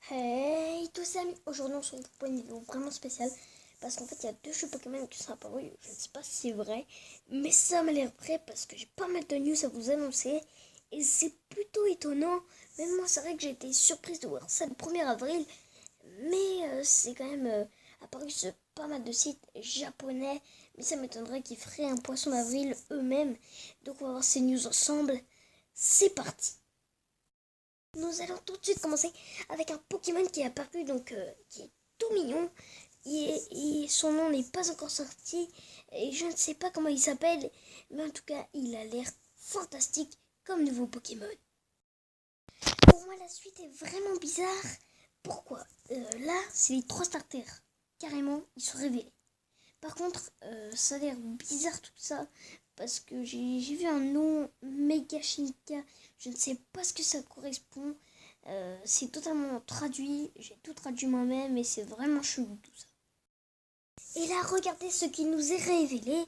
Hey tous amis, aujourd'hui on se retrouve pour une vidéo vraiment spéciale parce qu'en fait il y a deux jeux Pokémon qui sont apparus, je ne sais pas si c'est vrai, mais ça m'a l'air vrai parce que j'ai pas mal de news à vous annoncer et c'est plutôt étonnant. Même moi c'est vrai que j'ai été surprise de voir ça le 1er avril, mais c'est quand même apparu sur pas mal de sites japonais, mais ça m'étonnerait qu'ils feraient un poisson d'avril eux-mêmes. Donc on va voir ces news ensemble, c'est parti. Nous allons tout de suite commencer avec un Pokémon qui est apparu, donc qui est tout mignon. Et son nom n'est pas encore sorti. Et je ne sais pas comment il s'appelle. Mais en tout cas, il a l'air fantastique comme nouveau Pokémon. Pour moi, la suite est vraiment bizarre. Pourquoi Là, c'est les 3 starters. Carrément, ils sont révélés. Par contre, ça a l'air bizarre tout ça. Parce que j'ai vu un nom Mega Shinka. Je ne sais pas ce que ça correspond. C'est totalement traduit. J'ai tout traduit moi-même et c'est vraiment chelou tout ça. Et là, regardez ce qui nous est révélé.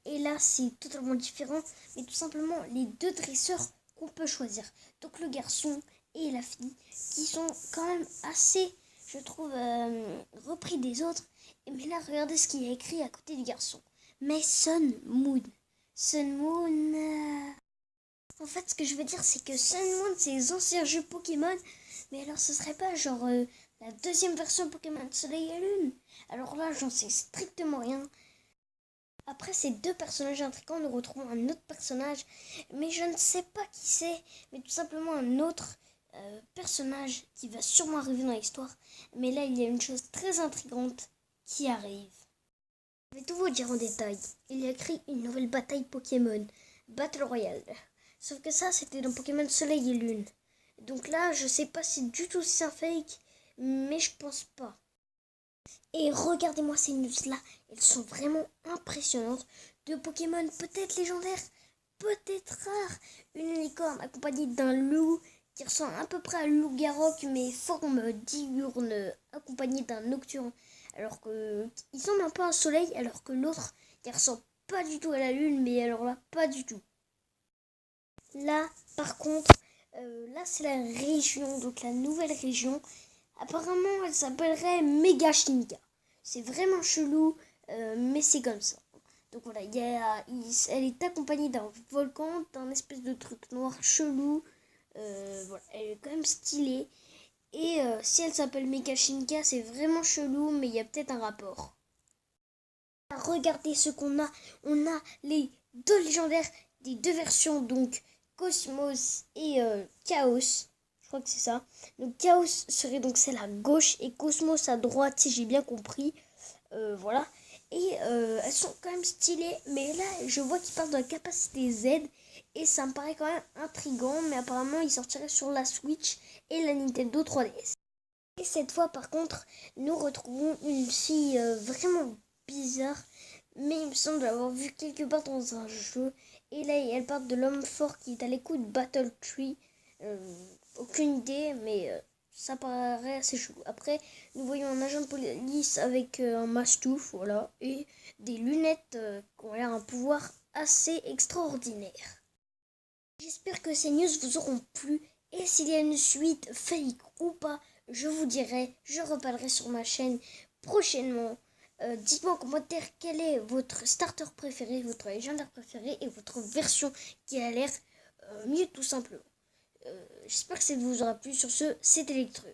Et là, c'est totalement différent. Mais tout simplement, les deux dresseurs qu'on peut choisir. Donc le garçon et la fille. Qui sont quand même assez, je trouve, repris des autres. Mais là, regardez ce qu'il y a écrit à côté du garçon. Mais Sun Moon. Sun Moon. En fait, ce que je veux dire, c'est que Sun Moon, c'est les anciens jeux Pokémon. Mais alors, ce serait pas genre la deuxième version Pokémon Soleil et Lune. Alors là, j'en sais strictement rien. Après ces deux personnages intrigants, nous retrouvons un autre personnage. Mais je ne sais pas qui c'est. Mais tout simplement un autre personnage qui va sûrement arriver dans l'histoire. Mais là, il y a une chose très intrigante qui arrive. Je vais tout vous dire en détail. Il y a écrit une nouvelle bataille Pokémon. Battle Royale. Sauf que ça, c'était dans Pokémon Soleil et Lune. Donc là, je sais pas si du tout si c'est un fake, mais je pense pas. Et regardez-moi ces news-là, elles sont vraiment impressionnantes. De Pokémon peut-être légendaires, peut-être rares. Une licorne accompagnée d'un loup qui ressemble à peu près à loup-garroc, mais forme diurne, accompagné d'un nocturne. Alors que il semble un peu un soleil, alors que l'autre, il ressemble pas du tout à la lune, mais alors là, pas du tout. Là, par contre, là c'est la région, donc la nouvelle région. Apparemment, elle s'appellerait Mega Shinka. C'est vraiment chelou, mais c'est comme ça. Donc voilà, elle est accompagnée d'un volcan, d'un espèce de truc noir chelou. Voilà, elle est quand même stylée. Et si elle s'appelle Mega Shinka, c'est vraiment chelou, mais il y a peut-être un rapport. Regardez ce qu'on a. On a les deux légendaires des deux versions, donc Cosmos et Chaos. Je crois que c'est ça. Donc Chaos serait donc celle à gauche et Cosmos à droite, si j'ai bien compris. Voilà. Et elles sont quand même stylées. Mais là, je vois qu'ils parlent de la capacité Z. Et ça me paraît quand même intriguant. Mais apparemment, ils sortiraient sur la Switch et la Nintendo 3DS. Et cette fois, par contre, nous retrouvons une fille vraiment bizarre, mais il me semble l'avoir vue quelque part dans un jeu. Et là, elle parle de l'homme fort qui est à l'écoute Battle Tree. Aucune idée, mais ça paraît assez chelou. Après, nous voyons un agent de police avec un mastouf, voilà, et des lunettes qui ont l'air un pouvoir assez extraordinaire. J'espère que ces news vous auront plu. Et s'il y a une suite, fake ou pas, je vous dirai, je reparlerai sur ma chaîne prochainement. Dites-moi en commentaire quel est votre starter préféré, votre légendaire préféré et votre version qui a l'air mieux tout simplement. J'espère que ça vous aura plu. Sur ce, c'était Electro.